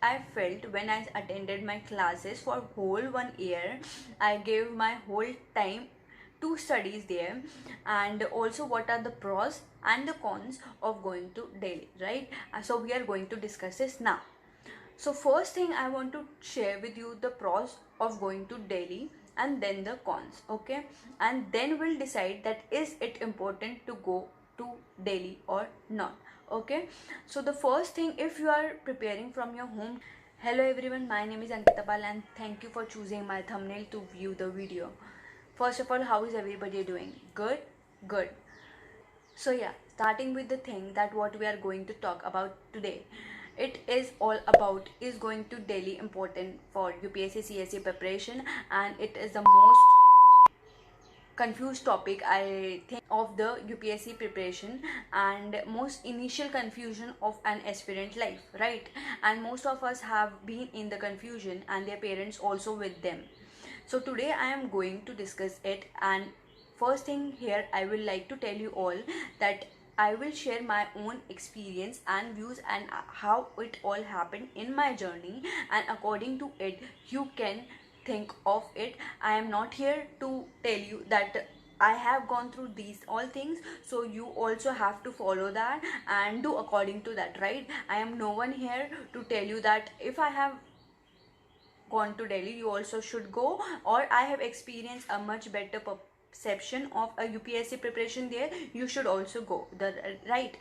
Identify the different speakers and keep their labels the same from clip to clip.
Speaker 1: I felt when I attended my classes for whole 1 year. I gave my whole time to studies there, and also what are the pros and the cons of going to Delhi, right? So we are going to discuss this now. So first thing I want to share with you the pros of going to Delhi and then the cons, okay? And then we'll decide that is it important to go to Delhi or not, okay? So the first thing, if you are preparing from your home. Hello everyone, my name is Ankita Pal and thank you for choosing my thumbnail to view the video. First of all, how is everybody doing? Good? Good. So yeah, starting with the thing that what we are going to talk about today. It is all about is going to Delhi important for UPSC CSE preparation, and it is the most confused topic I think of the UPSC preparation and most initial confusion of an aspirant life, right? And most of us have been in the confusion and their parents also with them. So today I am going to discuss it, and first thing here I will like to tell you all that I will share my own experience and views and how it all happened in my journey, and according to it you can think of it. I am not here to tell you that I have gone through these all things, so you also have to follow that and do according to that, right? I am no one here to tell you that if I have gone to Delhi you also should go, or I have experienced a much better perception of a UPSC preparation there, you should also go, right?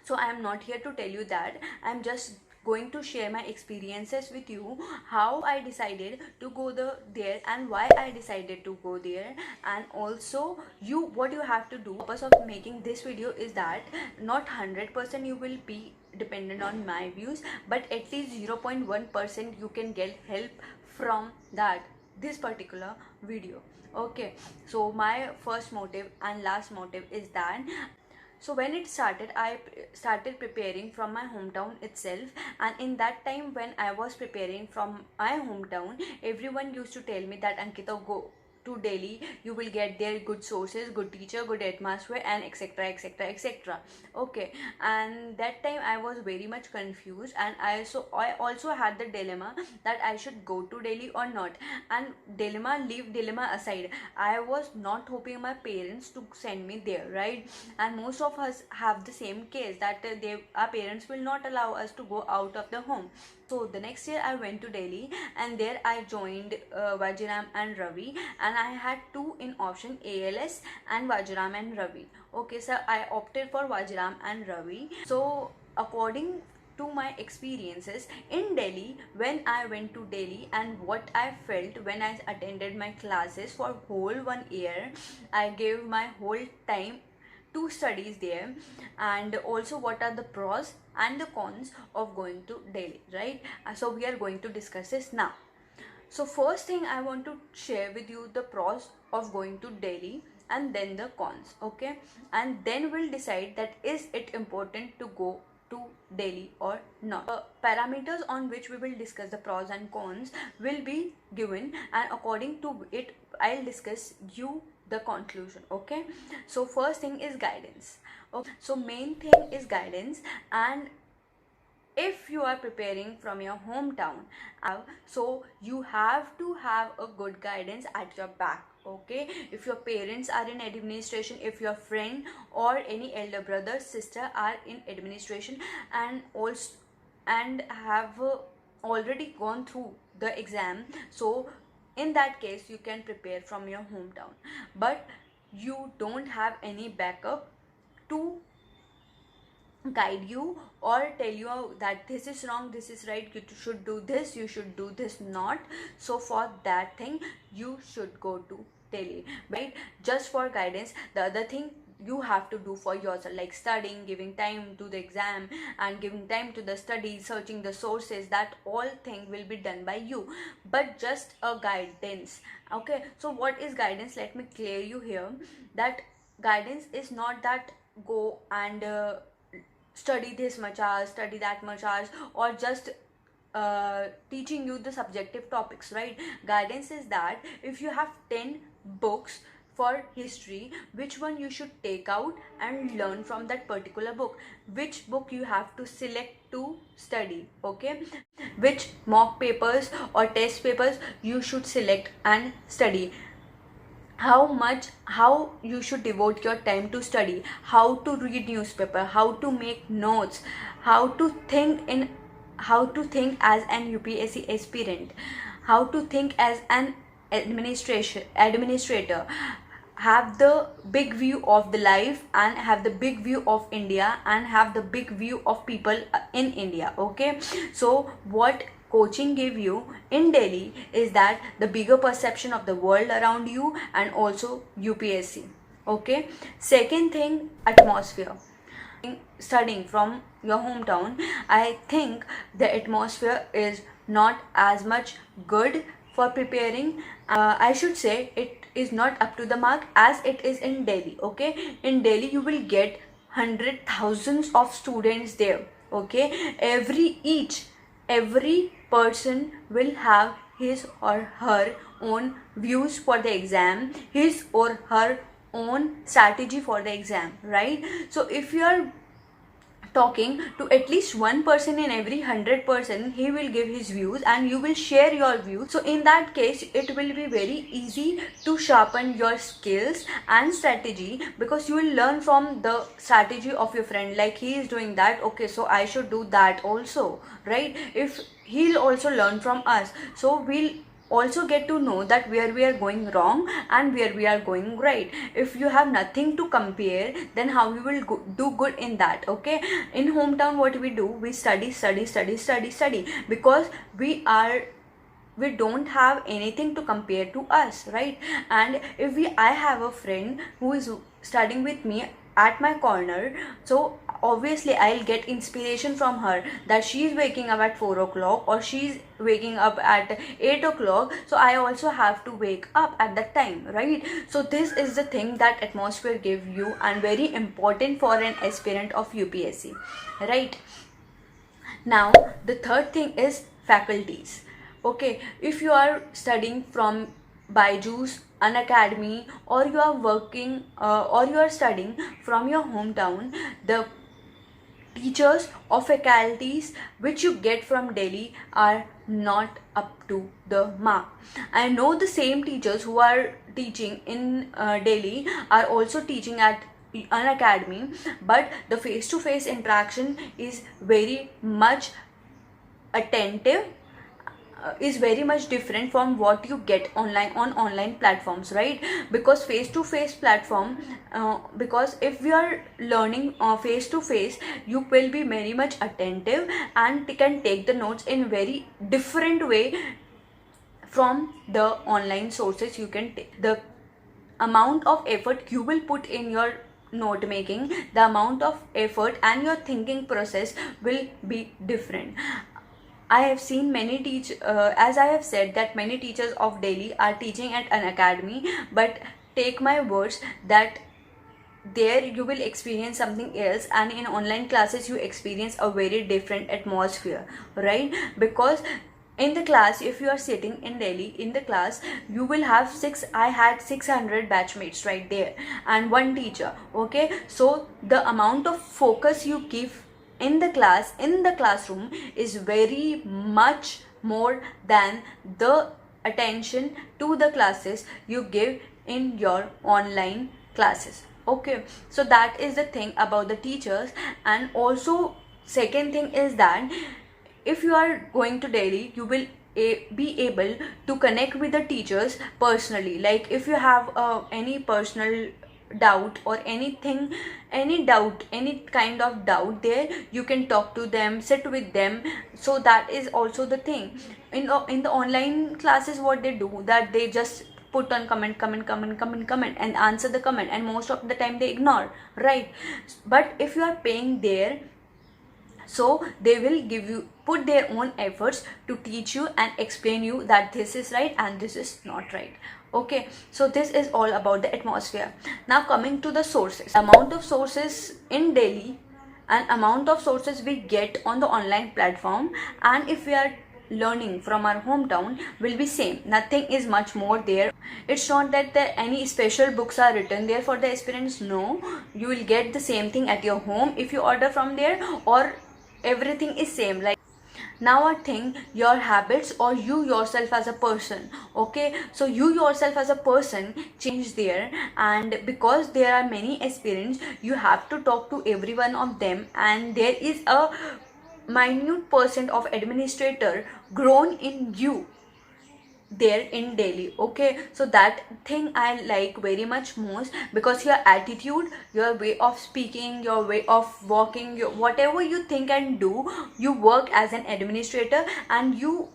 Speaker 1: So I am not here to tell you that. I am just going to share my experiences with you, how I decided to go there and why I decided to go there, and also what you have to do. The purpose of making this video is that not 100% you will be dependent on my views, but at least 0.1% you can get help from this particular video, okay? So my first motive and last motive is that, so when it started, I started preparing from my hometown itself, and in that time when I was preparing from my hometown, everyone used to tell me that Ankita, go to Delhi, you will get there good sources, good teacher, good atmosphere, and etc etc etc, okay? And that time I was very much confused, and I also had the dilemma that I should go to Delhi or not. And leave dilemma aside, I was not hoping my parents to send me there, right? And most of us have the same case that our parents will not allow us to go out of the home. So the next year I went to Delhi, and there I joined Vajiram and Ravi, and I had two in option, ALS and Vajiram and Ravi. Okay, so I opted for Vajiram and Ravi. So according to my experiences in Delhi, when I went to Delhi and what I felt when I attended my classes for whole 1 year, I gave my whole time to studies there, and also what are the pros and the cons of going to Delhi, right? So we are going to discuss this now. So first thing I want to share with you the pros of going to Delhi and then the cons, okay? And then we'll decide that is it important to go to Delhi or not. Parameters on which we will discuss the pros and cons will be given, and according to it I'll discuss you the conclusion, okay? So first thing is guidance, okay? So main thing is guidance, and if you are preparing from your hometown, so you have to have a good guidance at your back, okay? If your parents are in administration, if your friend or any elder brother sister are in administration and have already gone through the exam, so in that case you can prepare from your hometown. But you don't have any backup to guide you or tell you that this is wrong, this is right, you should do this, you should do this not. So for that thing you should go to Delhi, right? Just for guidance. The other thing you have to do for yourself, like studying, giving time to the exam and giving time to the study, searching the sources, that all thing will be done by you, but just a guidance, okay? So what is guidance? Let me clear you here that guidance is not that go and study this much hours, study that much hours, or just teaching you the subjective topics, right? Guidance is that if you have 10 books for history, which one you should take out and learn from that particular book, which book you have to select to study, okay, which mock papers or test papers you should select and study, how you should devote your time to study, how to read newspaper, how to make notes, how to think as an UPSC aspirant, how to think as an administrator, have the big view of the life and have the big view of India and have the big view of people in India, okay. So what coaching give you in Delhi is that the bigger perception of the world around you and also UPSC, okay. Second thing, atmosphere. Studying from your hometown, I think the atmosphere is not as much good for preparing. I should say it is not up to the mark as it is in Delhi, okay. In Delhi you will get thousands of students there, okay. Every person will have his or her own views for the exam, his or her own strategy for the exam, right. So if you are talking to at least one person in every 100%, he will give his views and you will share your views. So in that case it will be very easy to sharpen your skills and strategy, because you will learn from the strategy of your friend, like he is doing that, okay, so I should do that also, right. If he'll also learn from us, so we'll also get to know that where we are going wrong and where we are going right. If you have nothing to compare, then how you will do good in that, okay. In hometown what we do, we study, because we don't have anything to compare to us, right. And if I have a friend who is studying with me at my corner, so obviously I'll get inspiration from her, that she is waking up at 4 o'clock or she's waking up at 8 o'clock, so I also have to wake up at that time, right. So this is the thing that atmosphere give you and very important for an aspirant of UPSC, right. Now the third thing is faculties, okay. If you are studying from Byju's, an academy, or you are working or you are studying from your hometown, the teachers or faculties which you get from Delhi are not up to the mark. I know the same teachers who are teaching in Delhi are also teaching at an academy, but the face-to-face interaction is very much attentive, is very much different from what you get online on online platforms, right. Because face to face platform, because if we are learning face to face, you will be very much attentive and can take the notes in very different way from the online sources you can take. The amount of effort you will put in your note making, the amount of effort and your thinking process will be different. I have seen many as I have said, that many teachers of Delhi are teaching at an academy, but take my words that there you will experience something else, and in online classes you experience a very different atmosphere, right. Because in the class, if you are sitting in Delhi, in the class you will have I had 600 batchmates right there and one teacher, okay. So the amount of focus you give in the classroom is very much more than the attention to the classes you give in your online classes, okay. So that is the thing about the teachers. And also second thing is that if you are going to Delhi, you will be able to connect with the teachers personally. Like if you have any personal doubt or any kind of doubt there, you can talk to them, sit with them. So that is also the thing. In the online classes, what they do, that they just put on comment and answer the comment, and most of the time they ignore, right. But if you are paying there, so they will put their own efforts to teach you and explain you that this is right and this is not right, okay. So this is all about the atmosphere. Now coming to the sources, amount of sources in Delhi and amount of sources we get on the online platform, and if we are learning from our hometown will be same. Nothing is much more there. It's not that any special books are written there for the aspirants. No, you will get the same thing at your home if you order from there, or everything is same. Like, now I think your habits or you yourself as a person, okay, so you yourself as a person change there. And because there are many aspirants, you have to talk to every one of them, and there is a minute percent of administrator grown in you there in Delhi. Okay, so that thing I like very much most, because your attitude, your way of speaking, your way of walking, whatever you think and do, you work as an administrator, and you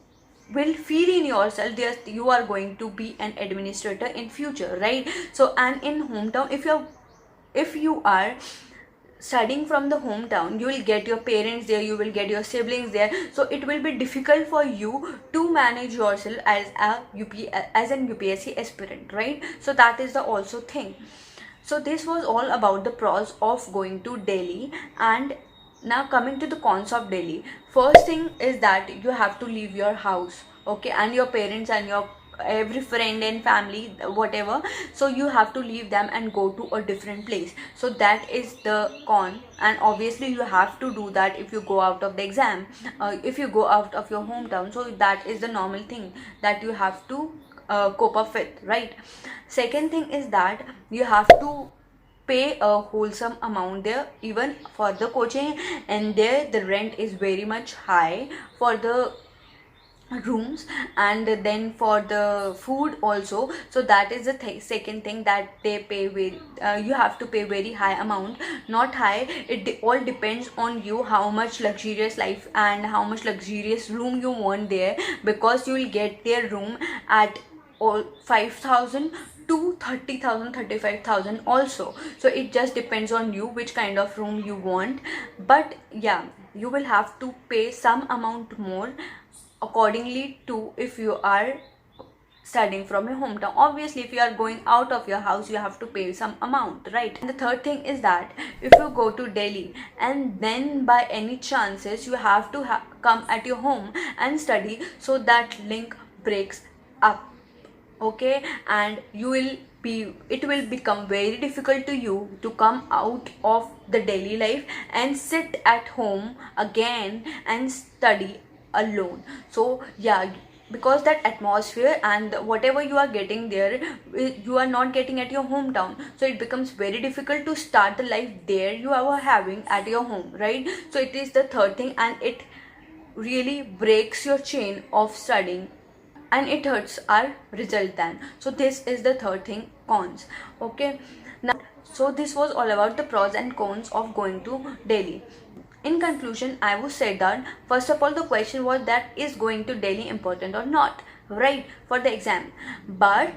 Speaker 1: will feel in yourself that you are going to be an administrator in future, right? So, and in hometown, if you are studying from the hometown, you will get your parents there, you will get your siblings there, so it will be difficult for you to manage yourself as an UPSC aspirant, right? So that is the also thing. So this was all about the pros of going to Delhi. And now coming to the cons of Delhi. First thing is that you have to leave your house, okay, and your parents and your every friend and family, whatever, so you have to leave them and go to a different place. So that is the con, and obviously you have to do that if you go out of the exam, if you go out of your hometown. So that is the normal thing that you have to cope up with, right? Second thing is that you have to pay a wholesome amount there, even for the coaching, and there the rent is very much high for the rooms, and then for the food also. So that is the second thing, that they pay with you have to pay very high amount. Not high, it all depends on you how much luxurious life and how much luxurious room you want there, because you will get their room at all 5,000 to 30,000, 35,000 also. So it just depends on you which kind of room you want. But yeah, you will have to pay some amount more accordingly to if you are studying from your hometown. Obviously, if you are going out of your house, you have to pay some amount, right? And the third thing is that if you go to Delhi and then by any chances you have to come at your home and study, so that link breaks up, okay, and it will become very difficult to you to come out of the daily life and sit at home again and study alone. So yeah, because that atmosphere and whatever you are getting there, you are not getting at your hometown, so it becomes very difficult to start the life there you are having at your home, right? So it is the third thing, and it really breaks your chain of studying, and it hurts our result then. So this is the third thing, cons. Okay, now, so this was all about the pros and cons of going to Delhi. In conclusion, I would say that first of all, the question was that is going to Delhi important or not, right, for the exam. But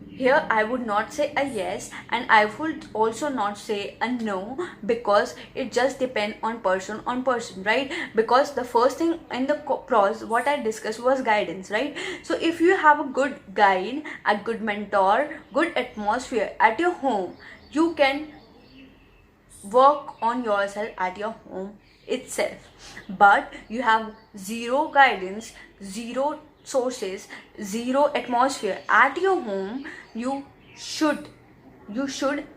Speaker 1: here I would not say a yes, and I would also not say a no, because it just depends on person, right? Because the first thing in the pros what I discussed was guidance, right? So if you have a good guide, a good mentor, good atmosphere at your home, you can work on yourself at your home itself. But you have zero guidance, zero sources, zero atmosphere at your home, you should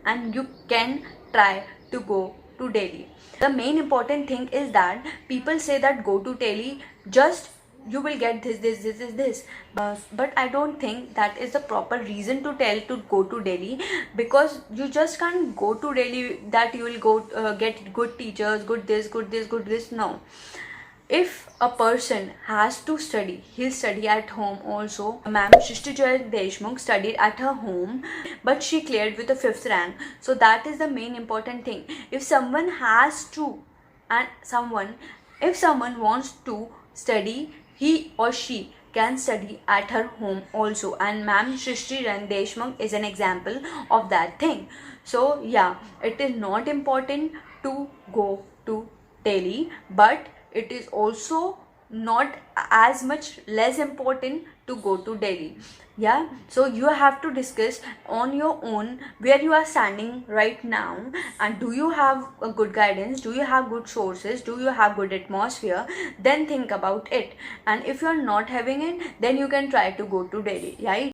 Speaker 1: and you can try to go to Delhi. The main important thing is that people say that go to Delhi, just you will get this, but I don't think that is the proper reason to tell to go to Delhi, because you just can't go to Delhi that you will go get good teachers, good this. No, if a person has to study, he'll study at home also. Ma'am Shrishti Deshmukh studied at her home, but she cleared with a 5th rank. So that is the main important thing. If someone has to, and if someone wants to study, he or she can study at her home also, and Ma'am Shrishti Deshmukh is an example of that thing. So yeah, it is not important to go to Delhi, but it is also not as much less important to go to Delhi. Yeah, so you have to discuss on your own where you are standing right now, and do you have a good guidance, do you have good sources, do you have good atmosphere, then think about it. And if you are not having it, then you can try to go to Delhi, right?